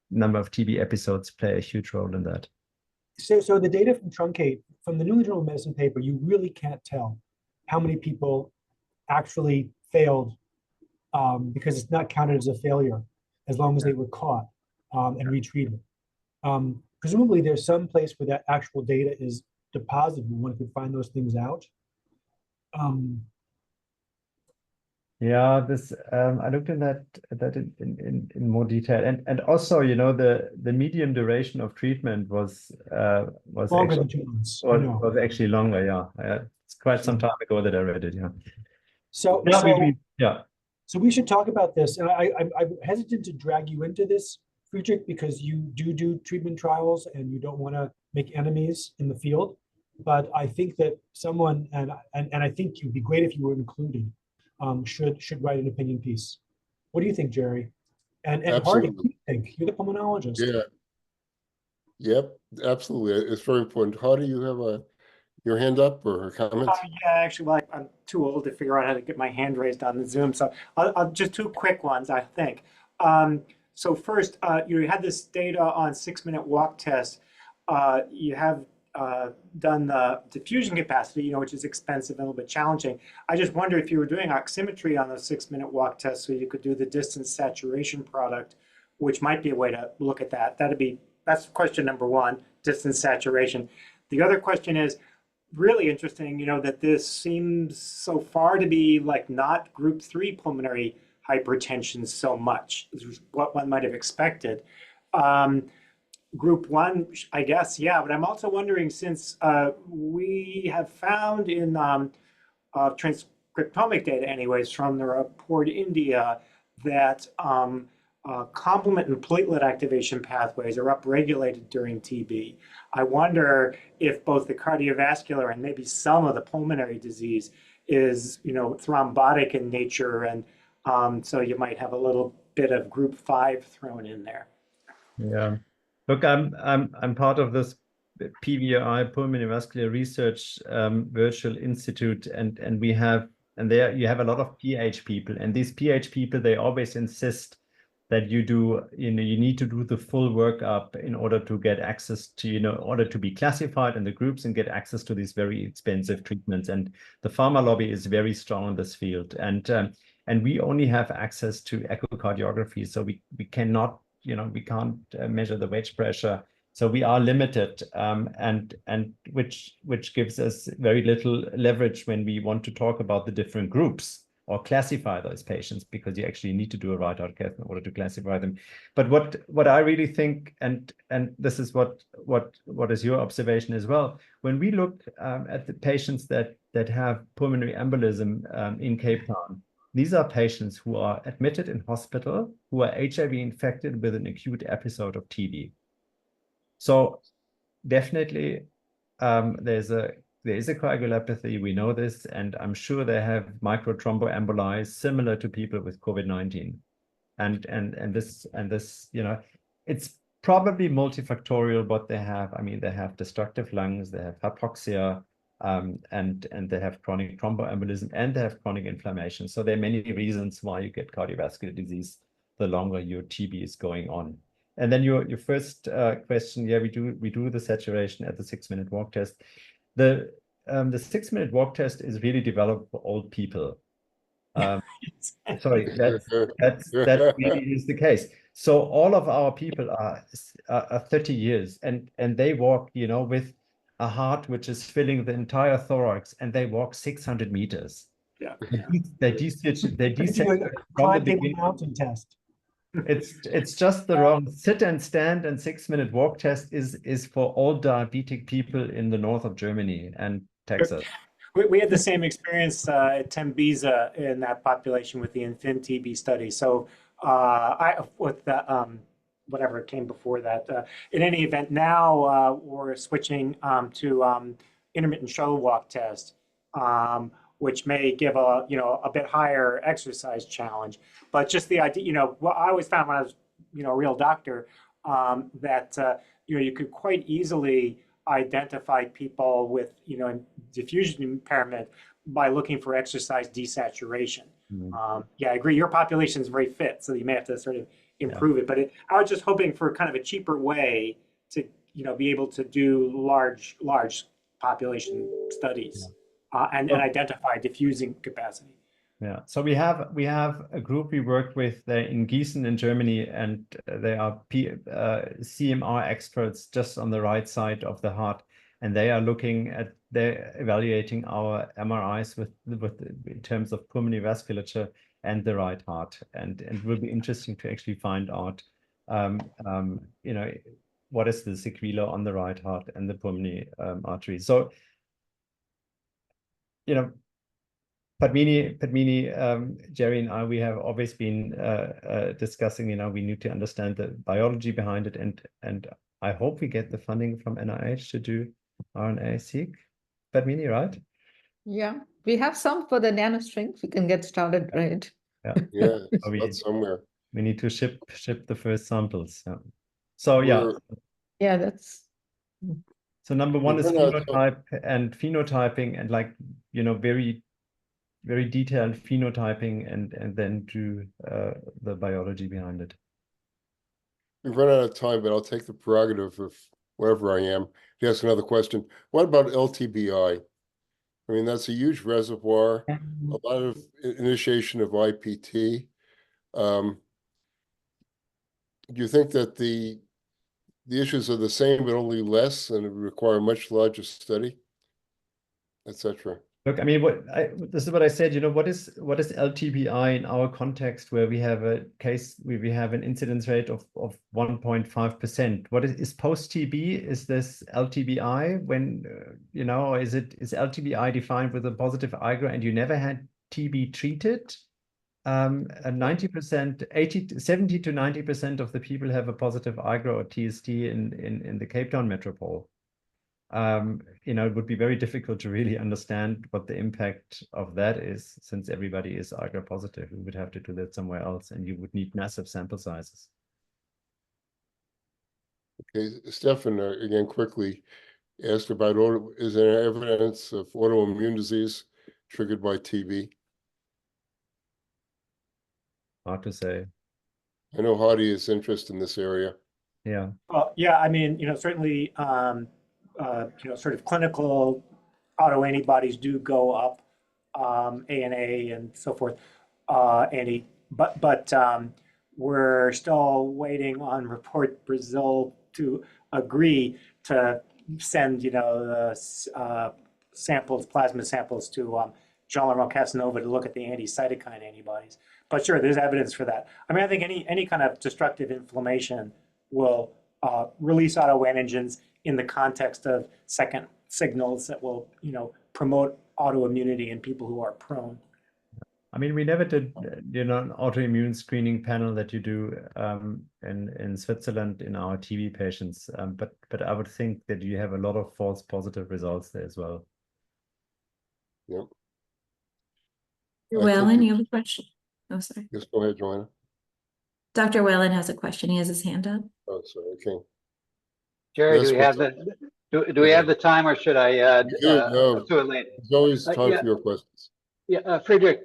number of TB episodes play a huge role in that. So the data from Truncate, from the New England Journal of Medicine paper, you really can't tell how many people actually failed because it's not counted as a failure as long as they were caught and retreated. Presumably there's some place where that actual data is deposited, one could find those things out. Yeah, this I looked in that in more detail, and also, you know, the median duration of treatment was Longer actually than 2 months. I know. was actually longer. Yeah, it's quite some time ago that I read it. Yeah. So, Yeah, so, yeah. so we should talk about this. And I'm hesitant to drag you into this, Friedrich, because you do treatment trials and you don't want to make enemies in the field. But I think that someone, and I think it would be great if you were included, should write an opinion piece. What do you think, Jerry? And Hardy, what do Absolutely. you think? You're the pulmonologist. Yeah. Yep. Absolutely. It's very important. How do you have your hand up or a comment? Yeah, actually, well, I'm too old to figure out how to get my hand raised on the Zoom, so I'll just two quick ones, I think. So first, you had this data on 6-minute walk test. You have done the diffusion capacity, you know, which is expensive and a little bit challenging. I just wonder if you were doing oximetry on those 6-minute walk tests, so you could do the distance saturation product, which might be a way to look at that. That's question number one, distance saturation. The other question is, really interesting, you know, that this seems so far to be like not group 3 pulmonary hypertension so much, what one might have expected. Group 1, I guess, yeah, but I'm also wondering, since we have found in transcriptomic data anyways from the report India that complement and platelet activation pathways are upregulated during TB. I wonder if both the cardiovascular and maybe some of the pulmonary disease is, you know, thrombotic in nature, and so you might have a little bit of group 5 thrown in there. Yeah. Look, I'm part of this PVI, Pulmonary Vascular Research Virtual Institute, and we have, and there you have a lot of PH people, and these PH people, they always insist that you do, you know, you need to do the full workup in order to get access to, you know, in order to be classified in the groups and get access to these very expensive treatments. And the pharma lobby is very strong in this field, and we only have access to echocardiography, so we cannot, you know, we can't measure the wedge pressure. So we are limited, and which gives us very little leverage when we want to talk about the different groups or classify those patients, because you actually need to do a write-out test in order to classify them. But what I really think, and this is what is your observation as well, when we look at the patients that have pulmonary embolism in Cape Town, these are patients who are admitted in hospital, who are HIV infected with an acute episode of TB. So definitely there is a coagulopathy, we know this, and I'm sure they have microthromboemboli similar to people with COVID-19. And this, you know, it's probably multifactorial what they have. I mean, they have destructive lungs, they have hypoxia, and they have chronic thromboembolism, and they have chronic inflammation. So there are many reasons why you get cardiovascular disease the longer your TB is going on. And then your first question, yeah, we do the saturation at the 6-minute walk test. The 6-minute walk test is really developed for old people. Sorry, that really is the case. So all of our people are 30 years, and they walk, you know, with a heart which is filling the entire thorax, and they walk 600 meters. Yeah. They desaturate from the Climb table beginning. mountain test. It's just the wrong sit and stand, and 6-minute walk test is for old diabetic people in the north of Germany and Texas. We had the same experience at Tembiza in that population with the StatinTB study. So with the whatever came before that. In any event, now we're switching to intermittent shuttle walk test, which may give a bit higher exercise challenge. But just the idea, you know, what I always found when I was, you know, a real doctor, that you know, you could quite easily identify people with, you know, diffusion impairment by looking for exercise desaturation. Yeah, I agree. Your population is very fit, so you may have to sort of improve it. But I was just hoping for kind of a cheaper way to, you know, be able to do large population studies and identify diffusing capacity. Yeah, so we have a group we work with in Gießen in Germany, and they are CMR experts just on the right side of the heart, and they are looking at they're evaluating our MRIs with in terms of pulmonary vasculature and the right heart, and it will be interesting to actually find out, you know, what is the sequela on the right heart and the pulmonary artery. So, you know, Padmini, Jerry and I, we have always been discussing, you know, we need to understand the biology behind it, and I hope we get the funding from NIH to do RNA-seq. Padmini, right? Yeah, we have some for the nanostrings. We can get started, right? Yeah, Yeah, it's we- not somewhere. we need to ship the first samples. Yeah. So yeah, We're- Yeah, that's so number one is run out of time. phenotype and phenotyping, and like, you know, very detailed phenotyping, and then do the biology behind it. We've run out of time, but I'll take the prerogative of wherever I am to ask another question. What about LTBI? I mean, that's a huge reservoir, a lot of initiation of IPT. Do you think that the issues are the same, but only less, and it would require a much larger study, etc.? Look, I mean, this is what I said, you know, what is LTBI in our context, where we have a case where we have an incidence rate of 1.5%? What is post-TB? Is this LTBI when, you know, or is LTBI defined with a positive IGRA and you never had TB treated? 90%, 70 to 90% of the people have a positive IGRA or TST in the Cape Town metropole. You know, it would be very difficult to really understand what the impact of that is, since everybody is IGRA positive. We would have to do that somewhere else, and you would need massive sample sizes. Okay, Stefan, again, quickly asked about, is there evidence of autoimmune disease triggered by TB? Hard to say. I know Hardy is interested in this area. Yeah. Well, yeah, I mean, you know, certainly, you know, sort of clinical autoantibodies do go up, ANA and so forth, but we're still waiting on Report Brazil to agree to send, you know, the samples, plasma samples to Jean-Laurent Casanova to look at the anti-cytokine antibodies. But sure, there's evidence for that. I mean, I think any kind of destructive inflammation will release autoantigens in the context of second signals that will, you know, promote autoimmunity in people who are prone. I mean, we never did, you know, an autoimmune screening panel that you do in Switzerland in our TB patients, but I would think that you have a lot of false positive results there as well. Yep. Whalen, you have a question? Oh, sorry. Yes, go ahead, Joanna. Dr. Whalen has a question. He has his hand up. Oh, sorry, okay. Jerry, That's do we have do we have the time, or should I do it later? There's always time yeah. for your questions. Yeah, Friedrich,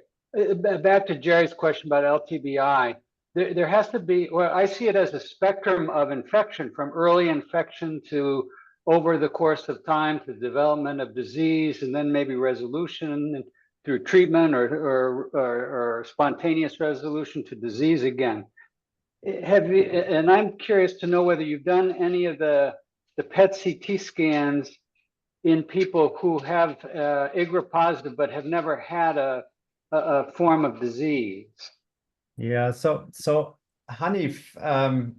back to Jerry's question about LTBI. There has to be, well, I see it as a spectrum of infection, from early infection to over the course of time to development of disease, and then maybe resolution through treatment or spontaneous resolution to disease again. Have you, and I'm curious to know whether you've done any of the PET-CT scans in people who have IGRA positive but have never had a form of disease. Yeah, so Hanif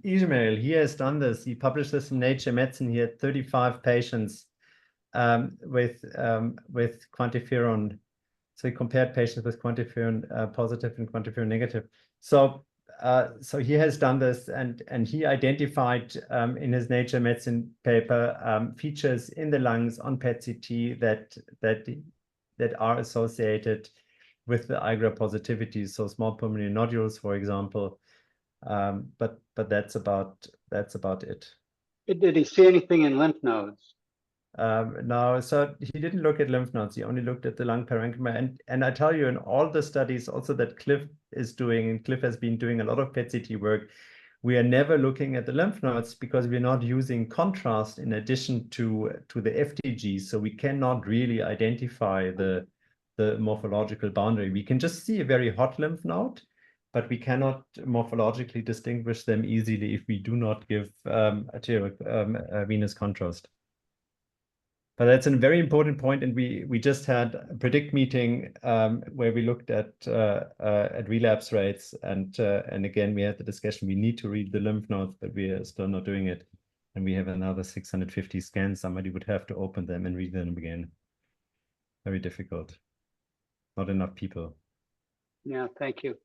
Ismail, he has done this. He published this in Nature Medicine. He had 35 patients with quantiferon. So he compared patients with quantiferon positive and quantiferon negative. So he has done this, and he identified in his Nature Medicine paper features in the lungs on PET-CT that are associated with the IGRA positivity. So small pulmonary nodules, for example, but that's about it. Did he see anything in lymph nodes? No, so he didn't look at lymph nodes. He only looked at the lung parenchyma. And I tell you, in all the studies also that Cliff is doing, and Cliff has been doing a lot of PET-CT work, we are never looking at the lymph nodes because we're not using contrast in addition to the FDG. So we cannot really identify the morphological boundary. We can just see a very hot lymph node, but we cannot morphologically distinguish them easily if we do not give venous contrast. But that's a very important point, and we just had a predict meeting where we looked at relapse rates, and again we had the discussion. We need to read the lymph nodes, but we are still not doing it, and we have another 650 scans. Somebody would have to open them and read them again. Very difficult. Not enough people. Yeah, thank you.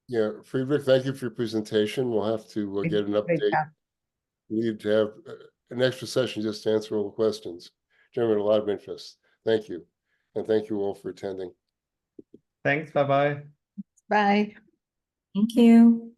Yeah, Friedrich, thank you for your presentation. We'll have to get an Great update. job. We need to have an extra session just to answer all the questions. Generated a lot of interest. Thank you. And thank you all for attending. Thanks. Bye-bye. Bye. Thank you.